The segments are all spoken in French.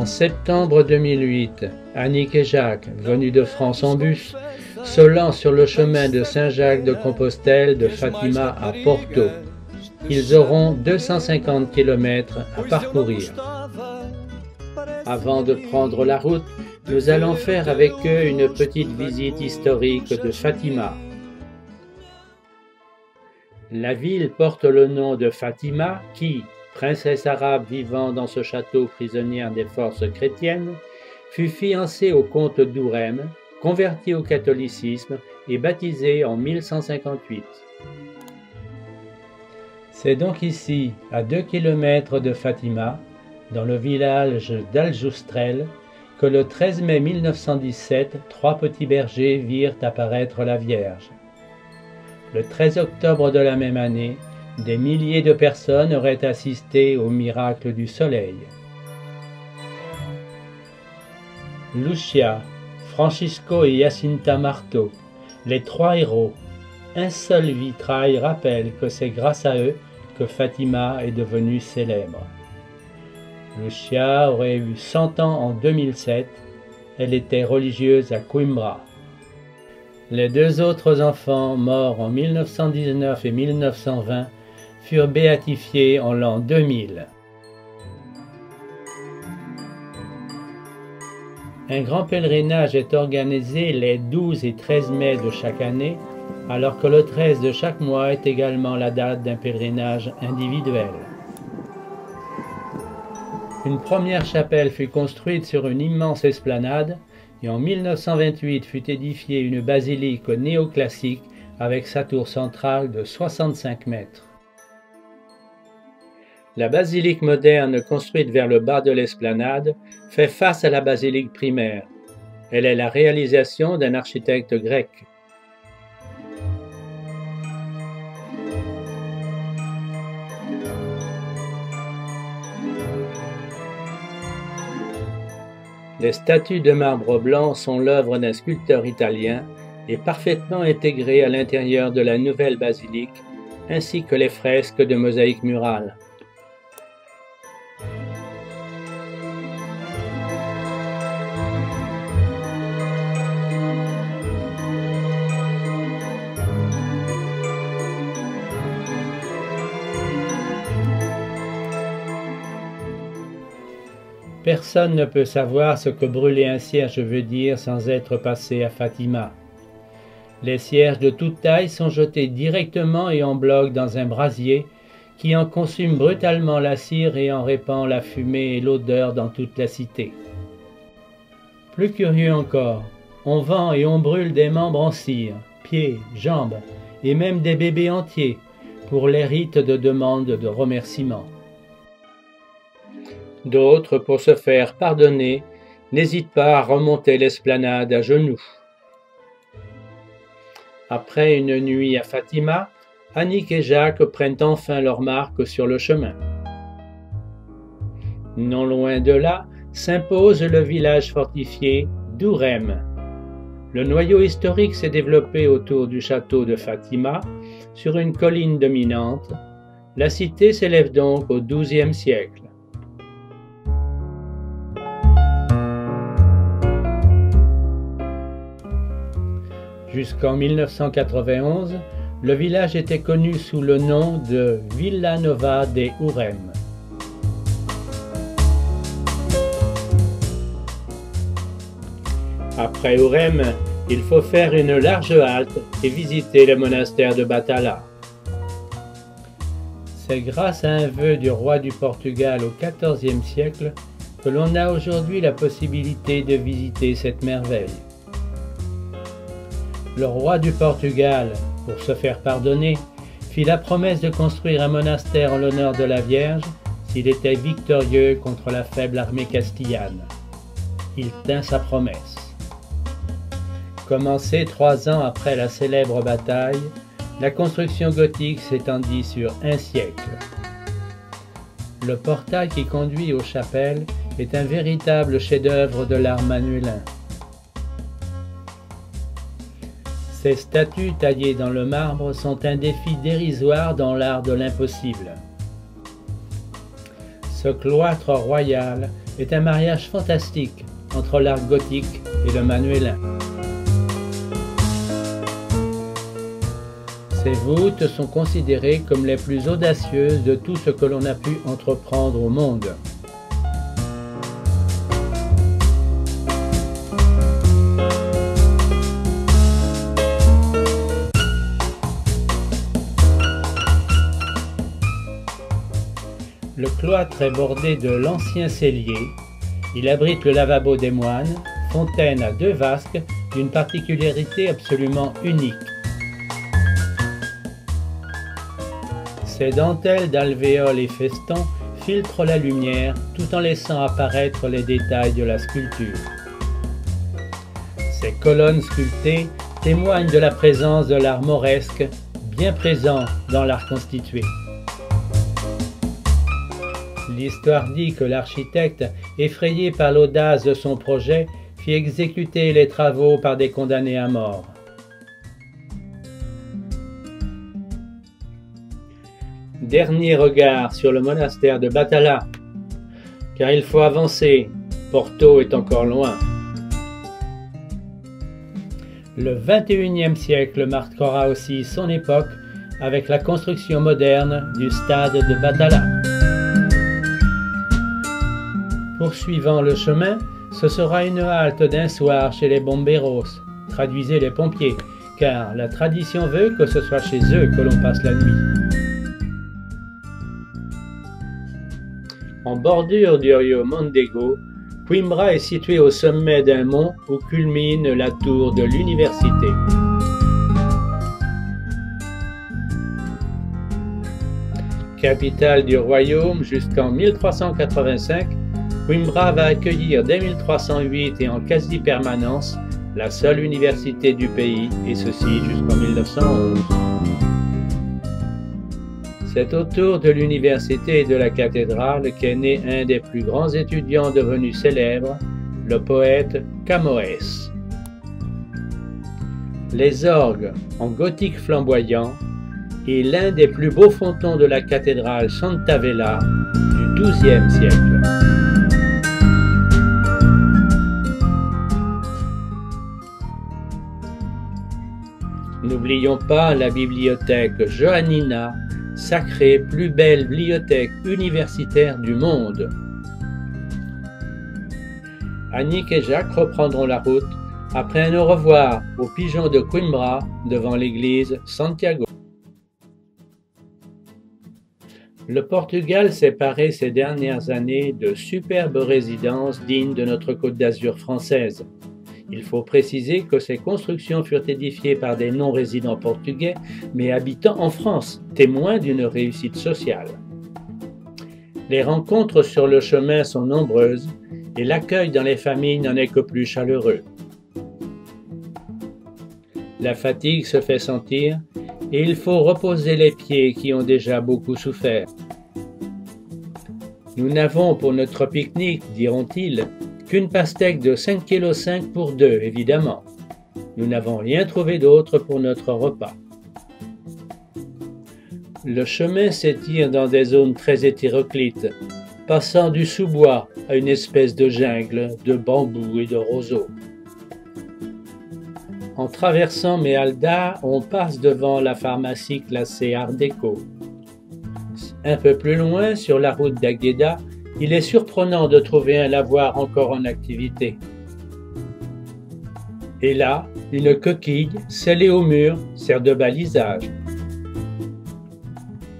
En septembre 2008, Annick et Jacques, venus de France en bus, se lancent sur le chemin de Saint-Jacques-de-Compostelle de Fatima à Porto. Ils auront 250 km à parcourir. Avant de prendre la route, nous allons faire avec eux une petite visite historique de Fatima. La ville porte le nom de Fatima qui, princesse arabe vivant dans ce château prisonnière des forces chrétiennes, fut fiancée au comte d'Ourem, convertie au catholicisme et baptisée en 1158. C'est donc ici, à 2 km de Fatima, dans le village d'Aljoustrel, que le 13 mai 1917, 3 petits bergers virent apparaître la Vierge. Le 13 octobre de la même année, des milliers de personnes auraient assisté au miracle du soleil. Lucia, Francisco et Jacinta Marto, les 3 héros, un seul vitrail rappelle que c'est grâce à eux que Fatima est devenue célèbre. Lucia aurait eu 100 ans en 2007, elle était religieuse à Coimbra. Les 2 autres enfants, morts en 1919 et 1920, furent béatifiés en l'an 2000. Un grand pèlerinage est organisé les 12 et 13 mai de chaque année, alors que le 13 de chaque mois est également la date d'un pèlerinage individuel. Une première chapelle fut construite sur une immense esplanade et en 1928 fut édifiée une basilique néoclassique avec sa tour centrale de 65 mètres. La basilique moderne construite vers le bas de l'esplanade fait face à la basilique primaire. Elle est la réalisation d'un architecte grec. Les statues de marbre blanc sont l'œuvre d'un sculpteur italien et parfaitement intégrées à l'intérieur de la nouvelle basilique, ainsi que les fresques de mosaïque murale. Personne ne peut savoir ce que brûler un cierge veut dire sans être passé à Fatima. Les cierges de toute taille sont jetés directement et en bloc dans un brasier qui en consume brutalement la cire et en répand la fumée et l'odeur dans toute la cité. Plus curieux encore, on vend et on brûle des membres en cire, pieds, jambes et même des bébés entiers pour les rites de demande de remerciement. D'autres, pour se faire pardonner, n'hésitent pas à remonter l'esplanade à genoux. Après une nuit à Fatima, Annick et Jacques prennent enfin leur marque sur le chemin. Non loin de là s'impose le village fortifié d'Ourem. Le noyau historique s'est développé autour du château de Fatima, sur une colline dominante. La cité s'élève donc au XIIe siècle. Jusqu'en 1991, le village était connu sous le nom de Vila Nova de Ourem. Après Ourem, il faut faire une large halte et visiter le monastère de Batala. C'est grâce à un vœu du roi du Portugal au XIVe siècle que l'on a aujourd'hui la possibilité de visiter cette merveille. Le roi du Portugal, pour se faire pardonner, fit la promesse de construire un monastère en l'honneur de la Vierge s'il était victorieux contre la faible armée castillane. Il tint sa promesse. Commencée 3 ans après la célèbre bataille, la construction gothique s'étendit sur un siècle. Le portail qui conduit aux chapelles est un véritable chef-d'œuvre de l'art manuelin. Ces statues taillées dans le marbre sont un défi dérisoire dans l'art de l'impossible. Ce cloître royal est un mariage fantastique entre l'art gothique et le manuélin. Ces voûtes sont considérées comme les plus audacieuses de tout ce que l'on a pu entreprendre au monde. Le cloître est bordé de l'ancien cellier. Il abrite le lavabo des moines, fontaine à 2 vasques d'une particularité absolument unique. Ces dentelles d'alvéoles et festons filtrent la lumière tout en laissant apparaître les détails de la sculpture. Ces colonnes sculptées témoignent de la présence de l'art mauresque, bien présent dans l'art constitué. L'histoire dit que l'architecte, effrayé par l'audace de son projet, fit exécuter les travaux par des condamnés à mort. Dernier regard sur le monastère de Battala, car il faut avancer, Porto est encore loin. Le XXIe siècle marquera aussi son époque avec la construction moderne du stade de Battala. Poursuivant le chemin, ce sera une halte d'un soir chez les bomberos, traduisez les pompiers, car la tradition veut que ce soit chez eux que l'on passe la nuit. En bordure du rio Mondego, Coimbra est situé au sommet d'un mont où culmine la tour de l'université. Capitale du royaume jusqu'en 1385, Coimbra va accueillir dès 1308 et en quasi-permanence la seule université du pays, et ceci jusqu'en 1911. C'est autour de l'université et de la cathédrale qu'est né un des plus grands étudiants devenus célèbres, le poète Camões. Les orgues en gothique flamboyant et l'un des plus beaux frontons de la cathédrale Santa Vela du XIIe siècle. N'oublions pas la bibliothèque Johannina, sacrée plus belle bibliothèque universitaire du monde. Annick et Jacques reprendront la route après un au revoir aux pigeons de Coimbra devant l'église Santiago. Le Portugal s'est paré ces dernières années de superbes résidences dignes de notre Côte d'Azur française. Il faut préciser que ces constructions furent édifiées par des non-résidents portugais, mais habitant en France, témoins d'une réussite sociale. Les rencontres sur le chemin sont nombreuses et l'accueil dans les familles n'en est que plus chaleureux. La fatigue se fait sentir et il faut reposer les pieds qui ont déjà beaucoup souffert. Nous n'avons pour notre pique-nique, diront-ils, qu'une pastèque de 5,5 kg pour 2, évidemment. Nous n'avons rien trouvé d'autre pour notre repas. Le chemin s'étire dans des zones très hétéroclites, passant du sous-bois à une espèce de jungle de bambous et de roseaux. En traversant Mealda, on passe devant la pharmacie classée Art déco. Un peu plus loin, sur la route d'Agueda, il est surprenant de trouver un lavoir encore en activité. Et là, une coquille scellée au mur sert de balisage.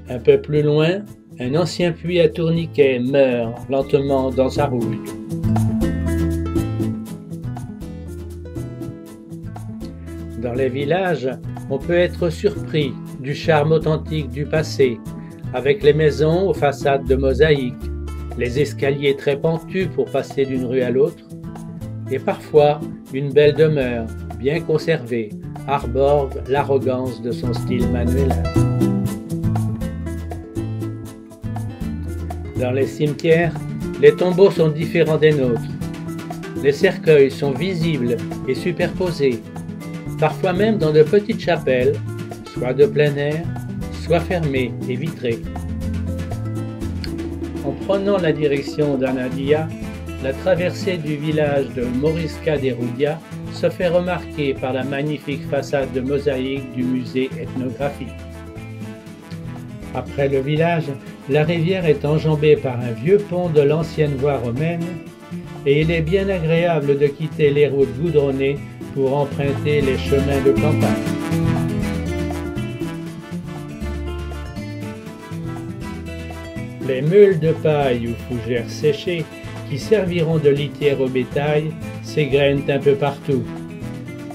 Un peu plus loin, un ancien puits à tourniquet meurt lentement dans sa rouille. Dans les villages, on peut être surpris du charme authentique du passé, avec les maisons aux façades de mosaïque, les escaliers très pentus pour passer d'une rue à l'autre, et parfois une belle demeure, bien conservée, arbore l'arrogance de son style manuélin. Dans les cimetières, les tombeaux sont différents des nôtres. Les cercueils sont visibles et superposés, parfois même dans de petites chapelles, soit de plein air, soit fermées et vitrées. En prenant la direction d'Anadia, la traversée du village de Morisca de Rudia se fait remarquer par la magnifique façade de mosaïque du musée ethnographique. Après le village, la rivière est enjambée par un vieux pont de l'ancienne voie romaine et il est bien agréable de quitter les routes goudronnées pour emprunter les chemins de campagne. Les meules de paille ou fougères séchées qui serviront de litière au bétail s'égrènent un peu partout,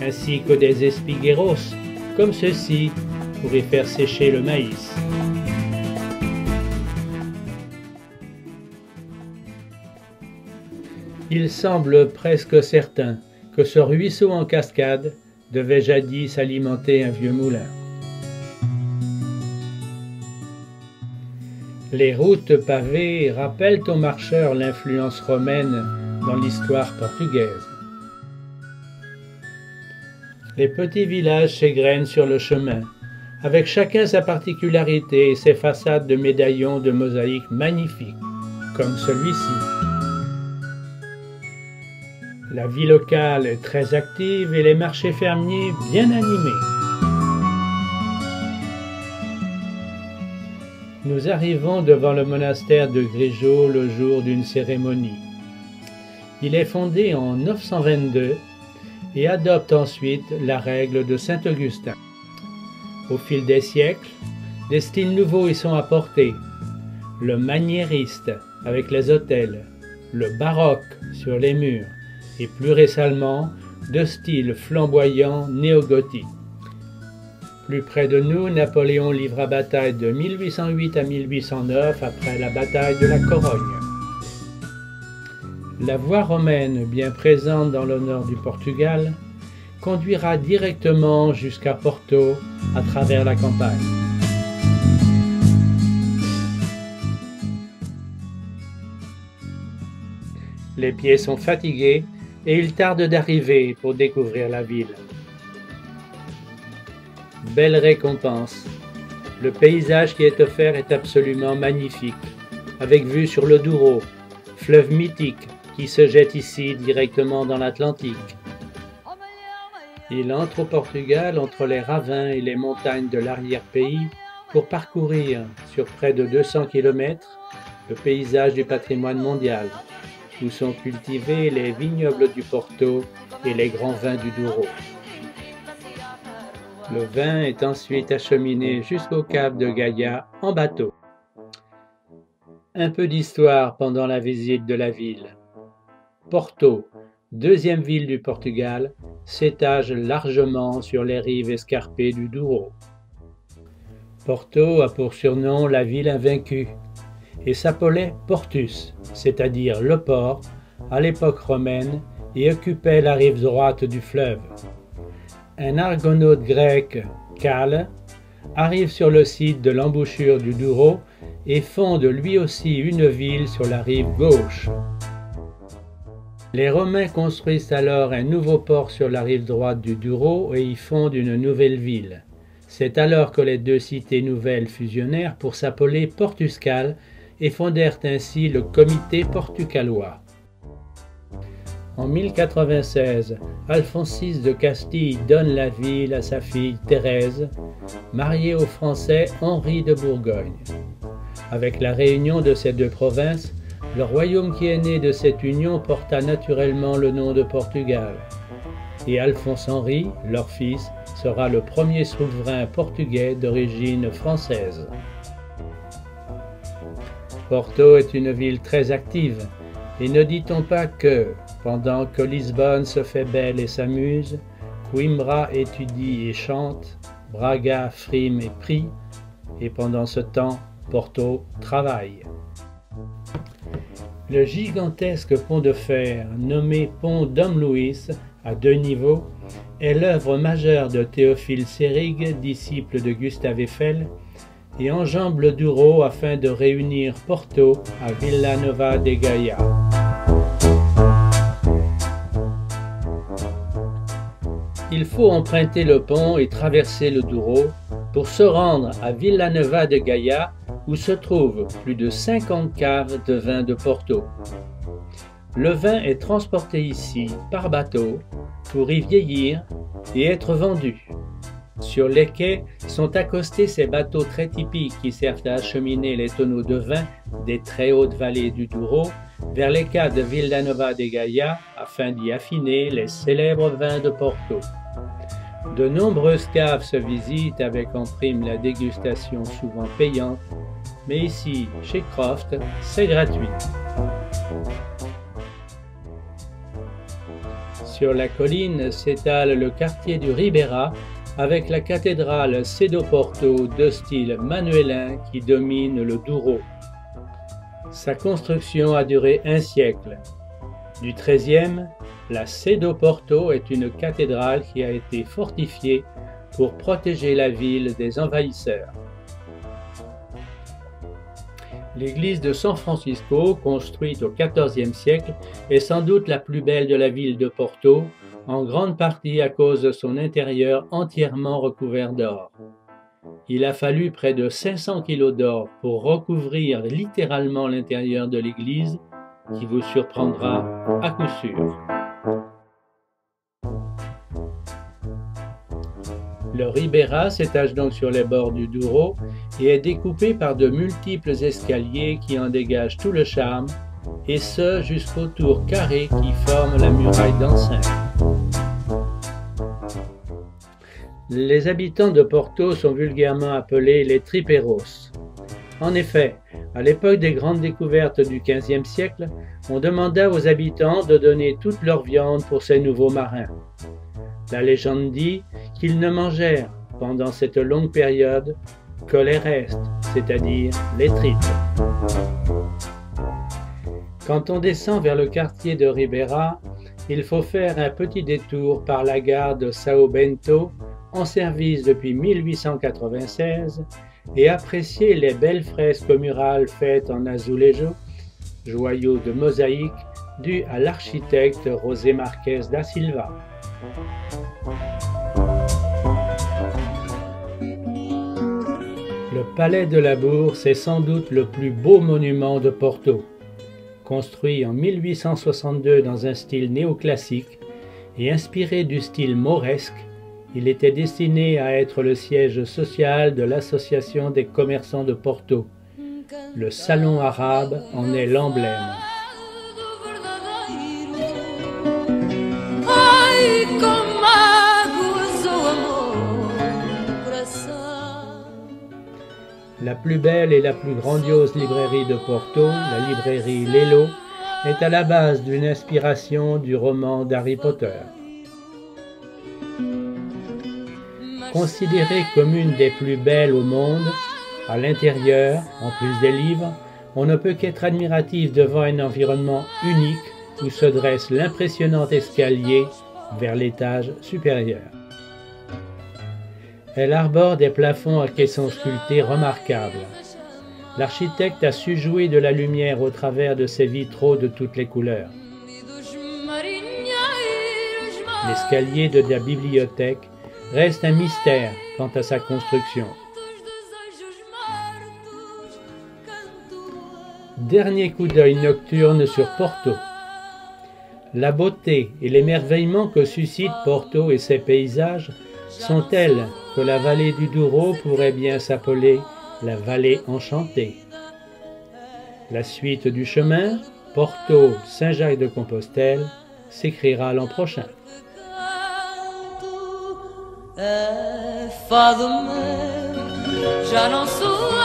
ainsi que des espigueros, comme ceux-ci, pour y faire sécher le maïs. Il semble presque certain que ce ruisseau en cascade devait jadis alimenter un vieux moulin. Les routes pavées rappellent aux marcheurs l'influence romaine dans l'histoire portugaise. Les petits villages s'égrènent sur le chemin, avec chacun sa particularité et ses façades de médaillons de mosaïque magnifiques, comme celui-ci. La vie locale est très active et les marchés fermiers bien animés. Nous arrivons devant le monastère de Grijo le jour d'une cérémonie. Il est fondé en 922 et adopte ensuite la règle de Saint Augustin. Au fil des siècles, des styles nouveaux y sont apportés. Le maniériste avec les autels, le baroque sur les murs et plus récemment de style flamboyant néo-gothique. Plus près de nous, Napoléon livra bataille de 1808 à 1809 après la bataille de la Corogne. La voie romaine, bien présente dans le nord du Portugal, conduira directement jusqu'à Porto à travers la campagne. Les pieds sont fatigués et il tarde d'arriver pour découvrir la ville. Belle récompense. Le paysage qui est offert est absolument magnifique, avec vue sur le Douro, fleuve mythique qui se jette ici directement dans l'Atlantique. Il entre au Portugal entre les ravins et les montagnes de l'arrière-pays pour parcourir sur près de 200 km le paysage du patrimoine mondial, où sont cultivés les vignobles du Porto et les grands vins du Douro. Le vin est ensuite acheminé jusqu'au cap de Gaia en bateau. Un peu d'histoire pendant la visite de la ville. Porto, deuxième ville du Portugal, s'étage largement sur les rives escarpées du Douro. Porto a pour surnom la ville invaincue et s'appelait Portus, c'est-à-dire le port, à l'époque romaine et occupait la rive droite du fleuve. Un argonaute grec, Cale, arrive sur le site de l'embouchure du Douro et fonde lui aussi une ville sur la rive gauche. Les Romains construisent alors un nouveau port sur la rive droite du Douro et y fondent une nouvelle ville. C'est alors que les deux cités nouvelles fusionnèrent pour s'appeler Portuscal et fondèrent ainsi le Comité portucalois. En 1096, Alphonse VI de Castille donne la ville à sa fille Thérèse, mariée au Français Henri de Bourgogne. Avec la réunion de ces deux provinces, le royaume qui est né de cette union porta naturellement le nom de Portugal. Et Alphonse Henri, leur fils, sera le premier souverain portugais d'origine française. Porto est une ville très active, et ne dit-on pas que, pendant que Lisbonne se fait belle et s'amuse, Coimbra étudie et chante, Braga frime et prie, et pendant ce temps, Porto travaille. Le gigantesque pont de fer, nommé pont Dom Luís, à 2 niveaux, est l'œuvre majeure de Théophile Seyrig, disciple de Gustave Eiffel, et enjambe le Douro afin de réunir Porto à Vila Nova de Gaia. Il faut emprunter le pont et traverser le Douro pour se rendre à Vila Nova de Gaia où se trouvent plus de 50 caves de vin de Porto. Le vin est transporté ici par bateau pour y vieillir et être vendu. Sur les quais sont accostés ces bateaux très typiques qui servent à acheminer les tonneaux de vin des très hautes vallées du Douro vers les caves de Villanova de Gaia afin d'y affiner les célèbres vins de Porto. De nombreuses caves se visitent avec en prime la dégustation souvent payante, mais ici, chez Croft, c'est gratuit. Sur la colline s'étale le quartier du Ribeira avec la cathédrale Cedo Porto de style manuélin qui domine le Douro. Sa construction a duré un siècle. Du XIIIe, la Cedo Porto est une cathédrale qui a été fortifiée pour protéger la ville des envahisseurs. L'église de San Francisco, construite au XIVe siècle, est sans doute la plus belle de la ville de Porto, en grande partie à cause de son intérieur entièrement recouvert d'or. Il a fallu près de 500 kg d'or pour recouvrir littéralement l'intérieur de l'église, qui vous surprendra à coup sûr. Le Ribeira s'étage donc sur les bords du Douro et est découpé par de multiples escaliers qui en dégagent tout le charme, et ce jusqu'aux tours carrées qui forment la muraille d'enceinte. Les habitants de Porto sont vulgairement appelés les triperos. En effet, à l'époque des grandes découvertes du XVe siècle, on demanda aux habitants de donner toute leur viande pour ces nouveaux marins. La légende dit qu'ils ne mangèrent, pendant cette longue période, que les restes, c'est-à-dire les tripes. Quand on descend vers le quartier de Ribeira, il faut faire un petit détour par la gare de São Bento, en service depuis 1896, et apprécier les belles fresques murales faites en azulejo, joyaux de mosaïque dus à l'architecte José Marques da Silva. Le palais de la Bourse est sans doute le plus beau monument de Porto. Construit en 1862 dans un style néoclassique et inspiré du style mauresque, il était destiné à être le siège social de l'Association des commerçants de Porto. Le salon arabe en est l'emblème. La plus belle et la plus grandiose librairie de Porto, la librairie Lelo, est à la base d'une inspiration du roman d'Harry Potter. Considérée comme une des plus belles au monde, à l'intérieur, en plus des livres, on ne peut qu'être admiratif devant un environnement unique où se dresse l'impressionnant escalier vers l'étage supérieur. Elle arbore des plafonds à caissons sculptés remarquables. L'architecte a su jouer de la lumière au travers de ses vitraux de toutes les couleurs. L'escalier de la bibliothèque reste un mystère quant à sa construction. Dernier coup d'œil nocturne sur Porto. La beauté et l'émerveillement que suscitent Porto et ses paysages sont tels que la vallée du Douro pourrait bien s'appeler la vallée enchantée. La suite du chemin, Porto-Saint-Jacques-de-Compostelle, s'écrira l'an prochain. Fado meu, já não sou